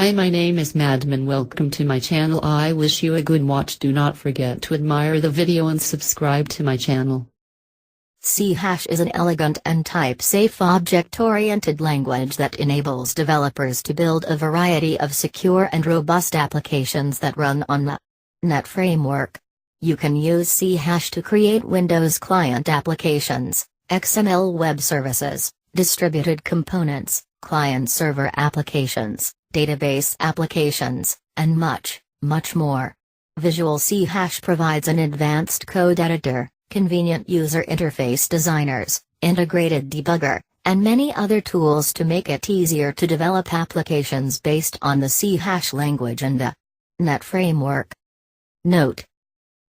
Hi, my name is Madman. Welcome to my channel. I wish you a good watch. Do not forget to admire the video and subscribe to my channel. C# is an elegant and type-safe object-oriented language that enables developers to build a variety of secure and robust applications that run on the .NET Framework. You can use C# to create Windows client applications, XML web services, distributed components, client-server applications, database applications, and much, much more. Visual C# provides an advanced code editor, convenient user interface designers, integrated debugger, and many other tools to make it easier to develop applications based on the C# language and the .NET Framework. Note: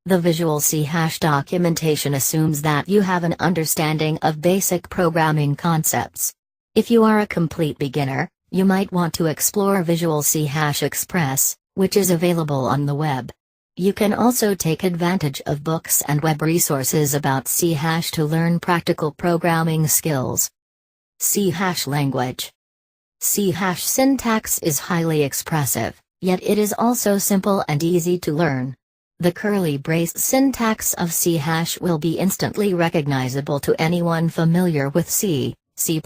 the Visual C# documentation assumes that you have an understanding of basic programming concepts. If you are a complete beginner, you might want to explore Visual C# Express, which is available on the web. You can also take advantage of books and web resources about C# to learn practical programming skills. C# language. C# syntax is highly expressive, yet it is also simple and easy to learn. The curly brace syntax of C# will be instantly recognizable to anyone familiar with C, C++,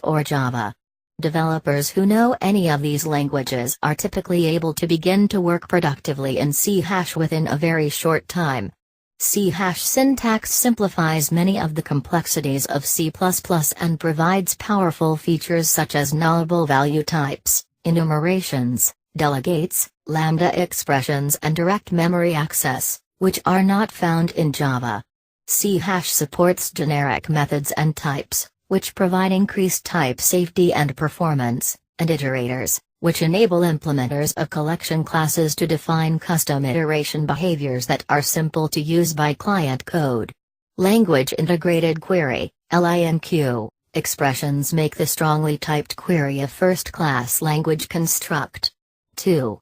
or Java. Developers who know any of these languages are typically able to begin to work productively in C# within a very short time. C# syntax simplifies many of the complexities of C++ and provides powerful features such as nullable value types, enumerations, delegates, lambda expressions, and direct memory access, which are not found in Java. C# supports generic methods and types, which provide increased type safety and performance, and iterators, which enable implementers of collection classes to define custom iteration behaviors that are simple to use by client code. Language Integrated Query, LINQ, expressions make the strongly typed query a first-class language construct. 2.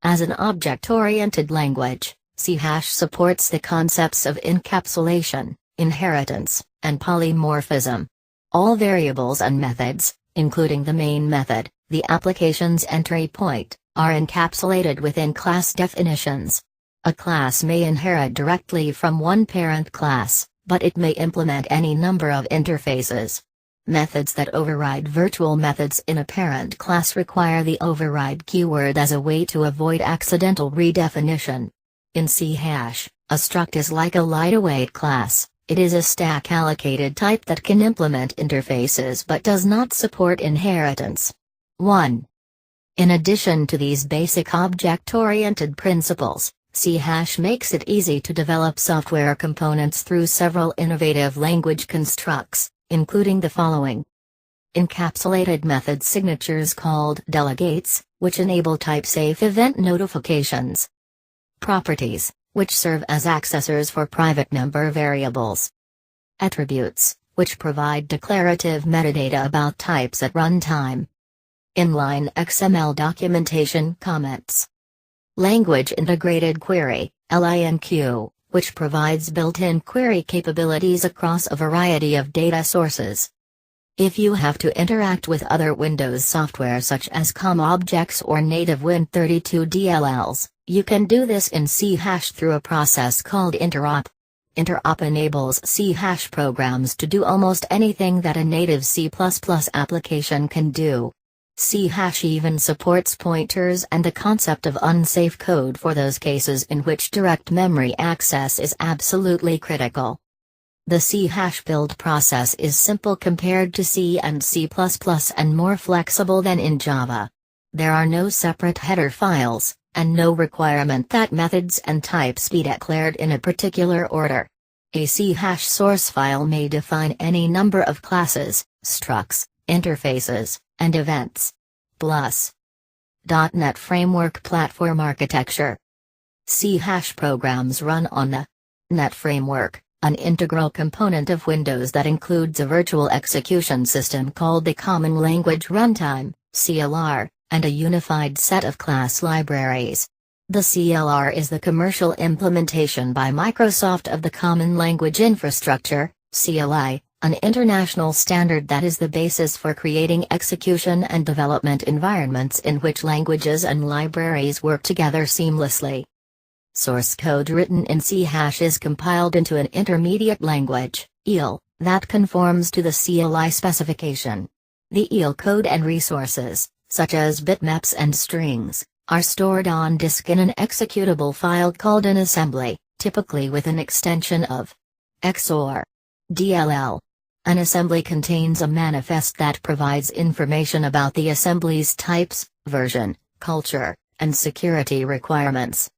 As an object-oriented language, C# supports the concepts of encapsulation, inheritance, and polymorphism. All variables and methods, including the main method, the application's entry point, are encapsulated within class definitions. A class may inherit directly from one parent class, but it may implement any number of interfaces. Methods that override virtual methods in a parent class require the override keyword as a way to avoid accidental redefinition. In C#, a struct is like a lightweight class. It is a stack-allocated type that can implement interfaces but does not support inheritance. 1. In addition to these basic object-oriented principles, C# makes it easy to develop software components through several innovative language constructs, including the following. Encapsulated method signatures called delegates, which enable type-safe event notifications. Properties, which serve as accessors for private number variables. Attributes, which provide declarative metadata about types at runtime. Inline XML documentation comments. Language Integrated Query, LINQ, which provides built-in query capabilities across a variety of data sources. If you have to interact with other Windows software such as COM objects or native Win32 DLLs, you can do this in C# through a process called interop. Interop enables C# programs to do almost anything that a native C++ application can do. C# even supports pointers and the concept of unsafe code for those cases in which direct memory access is absolutely critical. The C# build process is simple compared to C and C++ and more flexible than in Java. There are no separate header files, and no requirement that methods and types be declared in a particular order. A C# source file may define any number of classes, structs, interfaces, and events. Plus. .NET Framework Platform Architecture. C# programs run on the .NET Framework, an integral component of Windows that includes a virtual execution system called the Common Language Runtime, CLR, and a unified set of class libraries. The CLR is the commercial implementation by Microsoft of the Common Language Infrastructure, CLI, an international standard that is the basis for creating execution and development environments in which languages and libraries work together seamlessly. Source code written in C# is compiled into an intermediate language, EAL, that conforms to the CLI specification. The EAL code and resources, such as bitmaps and strings, are stored on disk in an executable file called an assembly, typically with an extension of XOR DLL. An assembly contains a manifest that provides information about the assembly's types, version, culture, and security requirements.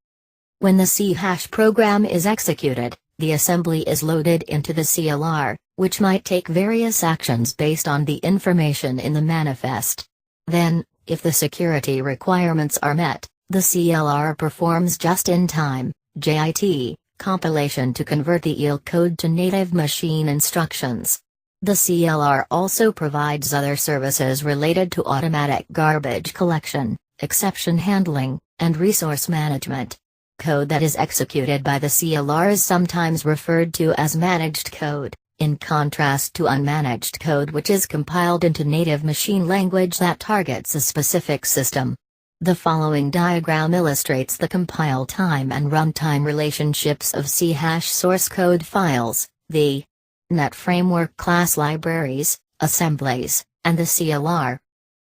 When the C# program is executed, the assembly is loaded into the CLR, which might take various actions based on the information in the manifest. Then, if the security requirements are met, the CLR performs just-in-time JIT compilation to convert the EAL code to native machine instructions. The CLR also provides other services related to automatic garbage collection, exception handling, and resource management. Code that is executed by the CLR is sometimes referred to as managed code, in contrast to unmanaged code, which is compiled into native machine language that targets a specific system. The following diagram illustrates the compile time and runtime relationships of C# source code files, the .NET Framework class libraries, assemblies, and the CLR.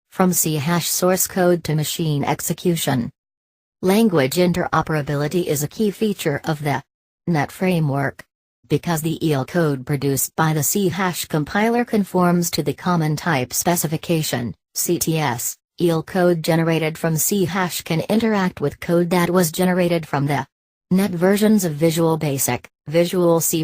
From C# source code to machine execution. Language interoperability is a key feature of the .NET Framework. Because the EAL code produced by the C# compiler conforms to the Common Type Specification, CTS, EAL code generated from C# can interact with code that was generated from the .NET versions of Visual Basic, Visual C++,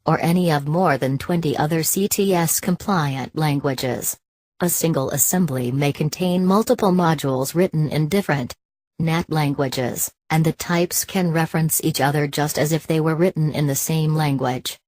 or any of more than 20 other CTS-compliant languages. A single assembly may contain multiple modules written in different .NET languages, and the types can reference each other just as if they were written in the same language.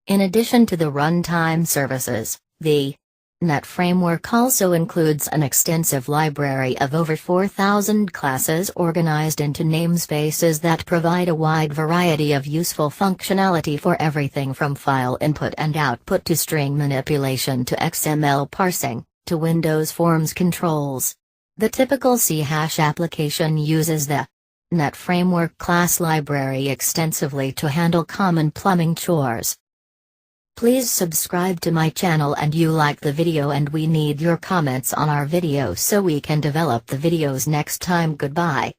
In addition to the runtime services, the .NET Framework also includes an extensive library of over 4,000 classes organized into namespaces that provide a wide variety of useful functionality for everything from file input and output to string manipulation to XML parsing, to Windows Forms controls. The typical C# application uses the .NET Framework class library extensively to handle common plumbing chores. Please subscribe to my channel and you like the video, and we need your comments on our video so we can develop the videos next time. Goodbye.